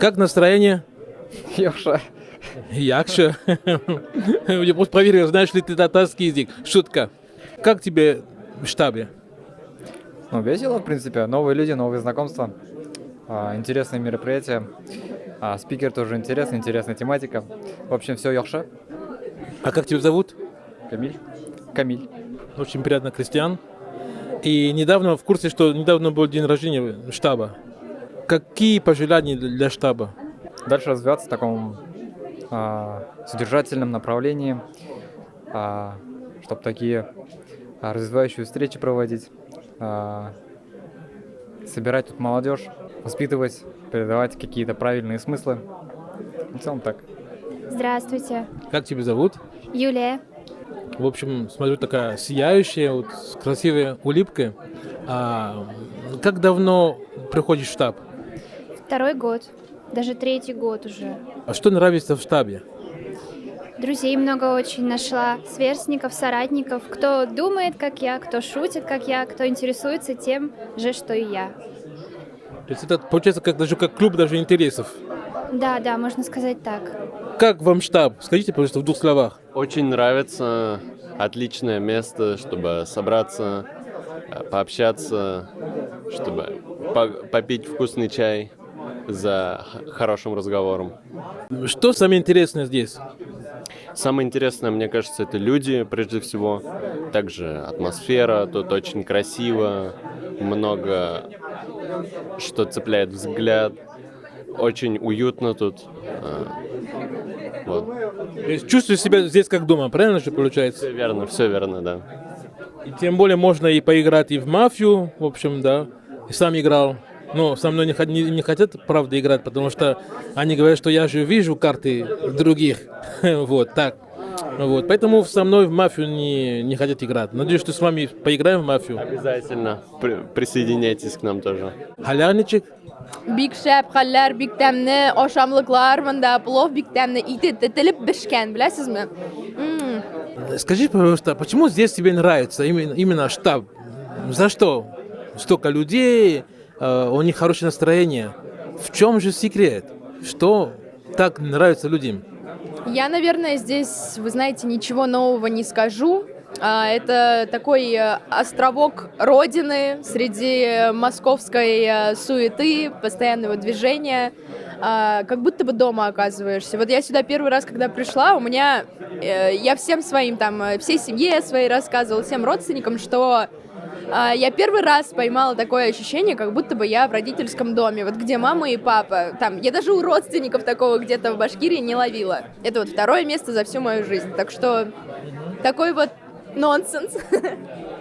Как настроение? Йоша. Якше. Я просто проверил, знаешь ли ты татарский язык. Шутка. Как тебе в штабе? Ну, весело, в принципе. Новые люди, новые знакомства. Интересные мероприятия. Спикер тоже интересный, интересная тематика. В общем, все, Йоша. А как тебя зовут? Камиль. Камиль. Очень приятно, Кристиан. И недавно, в курсе, что недавно был день рождения штаба. Какие пожелания для штаба? Дальше развиваться в таком содержательном направлении, чтобы такие развивающие встречи проводить, собирать тут молодежь, воспитывать, передавать какие-то правильные смыслы. В целом так. Здравствуйте. Как тебя зовут? Юлия. В общем, смотрю, такая сияющая, вот, с красивой улыбкой. Как давно приходишь в штаб? 2-й год. Даже 3-й год уже. А что нравится в штабе? Друзей много очень нашла, сверстников, соратников, кто думает, как я, кто шутит, как я, кто интересуется тем же, что и я. То есть это получается даже как клуб даже интересов. Да, можно сказать так. Как вам штаб? Скажите, пожалуйста, в 2 словах. Очень нравится, отличное место, чтобы собраться, пообщаться, чтобы попить вкусный чай за хорошим разговором. Что самое интересное здесь? Самое интересное, мне кажется, это люди, прежде всего. Также атмосфера, тут очень красиво, много что цепляет взгляд. Очень уютно тут. Вот. То есть чувствуешь себя здесь как дома, правильно же получается? Все верно, да. И тем более можно и поиграть и в мафию, в общем, да. И сам играл. Но со мной не хотят, правда, играть, потому что они говорят, что я же вижу карты других. Вот, так. Вот. Поэтому со мной в мафию не хотят играть. Надеюсь, что с вами поиграем в мафию. Обязательно присоединяйтесь к нам тоже. Халявничек? Бик шәп хәлләр, бик тәмле ашамлыклар, монда плов бик тәмле, ите тетелеп пешкән, беләсезме? Скажи, пожалуйста, почему здесь тебе нравится именно штаб? За что? Столько людей, у них хорошее настроение. В чем же секрет? Что так нравится людям? Я, наверное, здесь, вы знаете, ничего нового не скажу. Это такой островок родины среди московской суеты, постоянного движения. Как будто бы дома оказываешься. Вот я сюда первый раз, когда пришла, я всем своим, всей семье своей рассказывала, всем родственникам, что я первый раз поймала такое ощущение, как будто бы я в родительском доме, вот где мама и папа. Я даже у родственников такого где-то в Башкирии не ловила. Это вот 2-е место за всю мою жизнь. Так что такой вот нонсенс.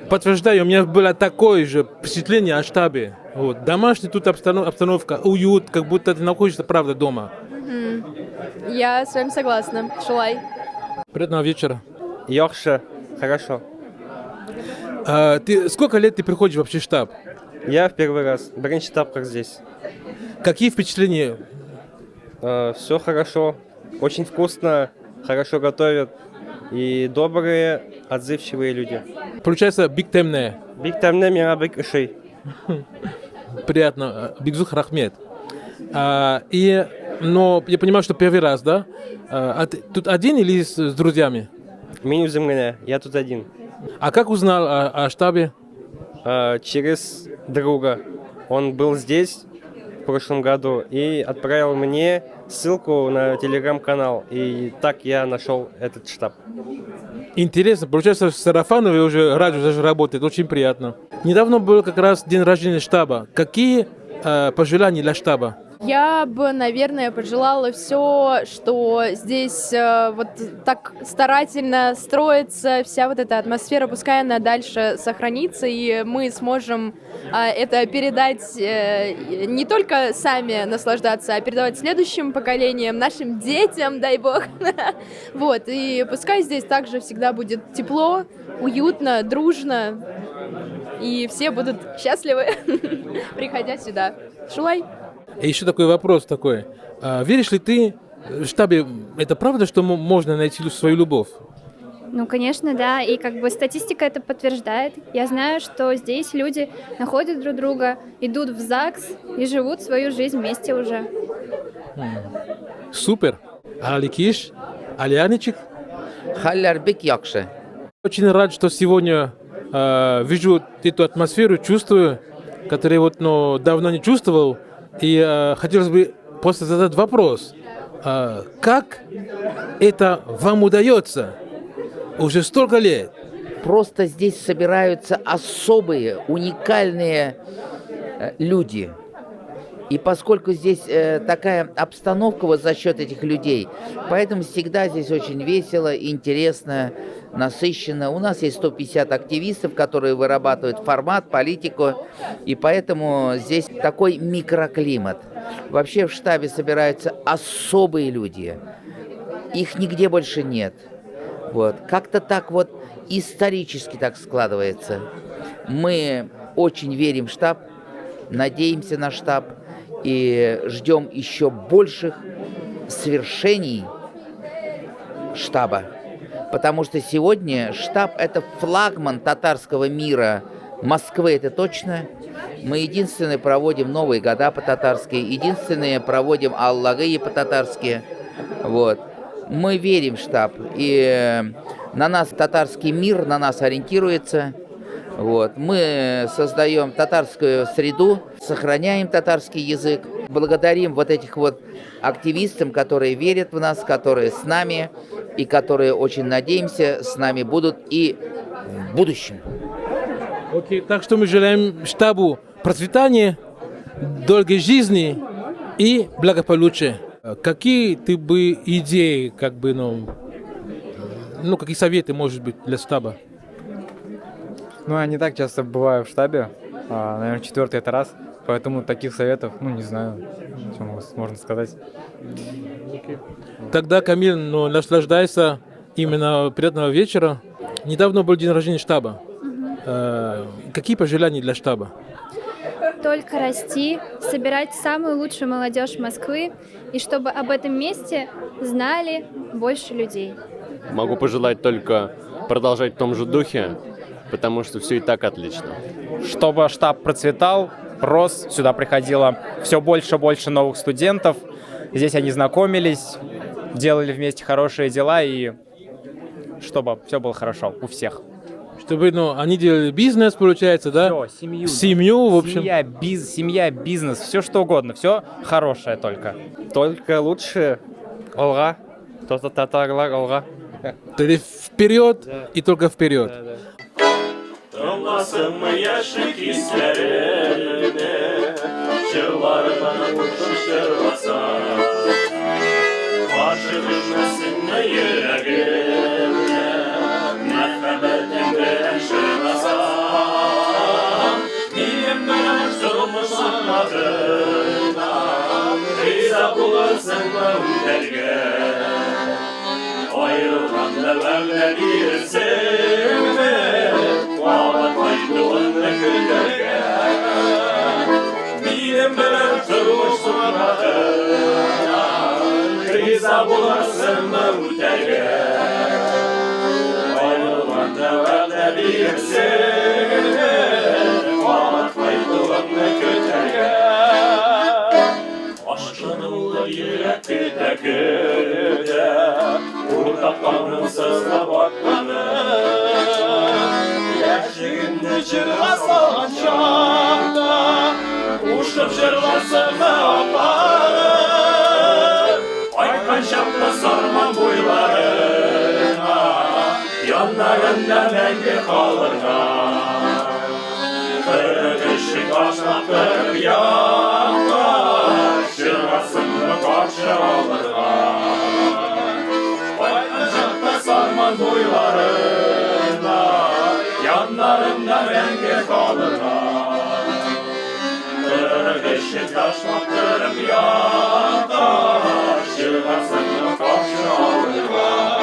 Подтверждаю, у меня было такое же впечатление о штабе. Вот. Домашняя тут обстановка, уют, как будто ты находишься, правда, дома. Я с вами согласна. Шулай. Приятного вечера. Йорша, хорошо. Сколько лет ты приходишь вообще в штаб? Я в первый раз. Бринч тапках здесь. Какие впечатления? Все хорошо. Очень вкусно, хорошо готовят. И добрые, отзывчивые люди. Получается, биг темне. Бик тамне мира бик ишей. Приятно. Бигзух Рахмет. Но я понимаю, что первый раз, да? Ты тут один или с друзьями? Меню земляне, я тут один. А как узнал о штабе? Через друга. Он был здесь в прошлом году и отправил мне ссылку на телеграм-канал. И так я нашел этот штаб. Интересно, получается, в Сарафанове уже радио даже работает, очень приятно. Недавно был как раз день рождения штаба. Какие пожелания для штаба? Я бы, наверное, пожелала все, что здесь вот так старательно строится, вся вот эта атмосфера, пускай она дальше сохранится, и мы сможем это передать, не только сами наслаждаться, а передавать следующим поколениям, нашим детям, дай бог. Вот, и пускай здесь также всегда будет тепло, уютно, дружно, и все будут счастливы, приходя сюда. Шулай! И еще такой вопрос такой. Веришь ли ты в штабе, это правда, что можно найти свою любовь? Ну, конечно, да, и как бы статистика это подтверждает. Я знаю, что здесь люди находят друг друга, идут в ЗАГС и живут свою жизнь вместе уже. Супер. Аликиш, Алианичек. Халлярбек якшы. Очень рад, что сегодня вижу эту атмосферу, чувствую, которую вот, давно не чувствовал. И хотелось бы просто задать вопрос. Как это вам удается уже столько лет? Просто здесь собираются особые, уникальные люди. И поскольку здесь такая обстановка вот за счет этих людей, поэтому всегда здесь очень весело, интересно, насыщенно. У нас есть 150 активистов, которые вырабатывают формат, политику, и поэтому здесь такой микроклимат. Вообще в штабе собираются особые люди. Их нигде больше нет. Вот. Как-то так вот исторически так складывается. Мы очень верим в штаб, надеемся на штаб и ждем еще больших свершений штаба. Потому что сегодня штаб – это флагман татарского мира Москвы, это точно. Мы единственные проводим Новые года по-татарски, единственные проводим Аллагы по-татарски. Вот. Мы верим в штаб, и на нас татарский мир, на нас ориентируется. Вот. Мы создаем татарскую среду, сохраняем татарский язык. Благодарим вот этих вот активистам, которые верят в нас, которые с нами, и которые, очень надеемся, с нами будут и в будущем. Окей, так что мы желаем штабу процветания, долгой жизни и благополучия. Какие ты бы идеи, какие советы, может быть, для штаба? Ну, я не так часто бываю в штабе, наверное, 4-й это раз, поэтому таких советов, не знаю, что можно сказать. Тогда, Камиль, наслаждайся именно приятного вечера. Недавно был день рождения штаба. Какие пожелания для штаба? Только расти, собирать самую лучшую молодежь Москвы, и чтобы об этом месте знали больше людей. Могу пожелать только продолжать в том же духе, потому что все и так отлично. Чтобы штаб процветал, рос, сюда приходило все больше и больше новых студентов. Здесь они знакомились, делали вместе хорошие дела, и чтобы все было хорошо у всех. Чтобы они делали бизнес, получается, да? Все, семью. Семью, в общем. Семья, бизнес, все что угодно, все хорошее только. Только лучше Олга, татарлар Олга. То есть вперед и только вперед. Tırmasın yaşlı kislerine, çığlardan uçuşturmasa, başı düşmesin yüreğimle, merhametimle şırmasa, benim ben durmuşsun adına, riza bulasın ömderge, ayrılan nelerle bir sevme, Vavat aydınlık gölge, benim bilen durmuşsun adına, riza bulasın ömderge, ayrılan nelerle bir sevme, vavat aydınlık gölge. Aşkınımla yürek küte küte, ortak kanımsız da bakmanı. Yaşığımda çırlasan şamda, uçup çırlasın aparı. Aykan şapta sarman boylarına, yanlarında mengi kalırga. Kırık ışık aşmak kırık yakma, çırlasın mı karşı alırga. Aykan şapta sarman boylarına, yanlarımda rengi kalırlar. Kırık ışık taşmaktırım yakar, şırgasını karşı alırlar.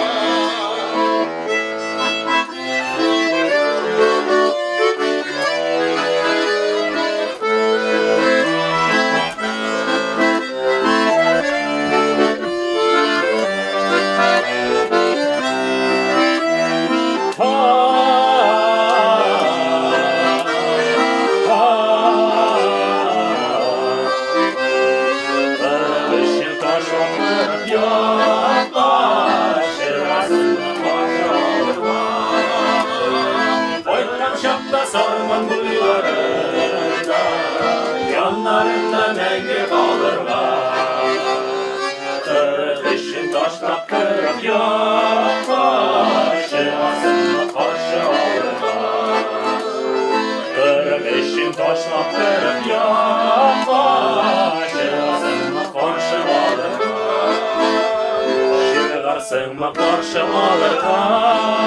taşlanıp yaklar, şırasını karşı alırlar. Oyttan şapta sarman buylarında, yanlarında menge kalırlar. Dişin taşlap kırıp yaklar, şırasını karşı alırlar. Eşin taşlap kırıp yaklar, şırasını karşı alırlar. Şırasını karşı alırlar.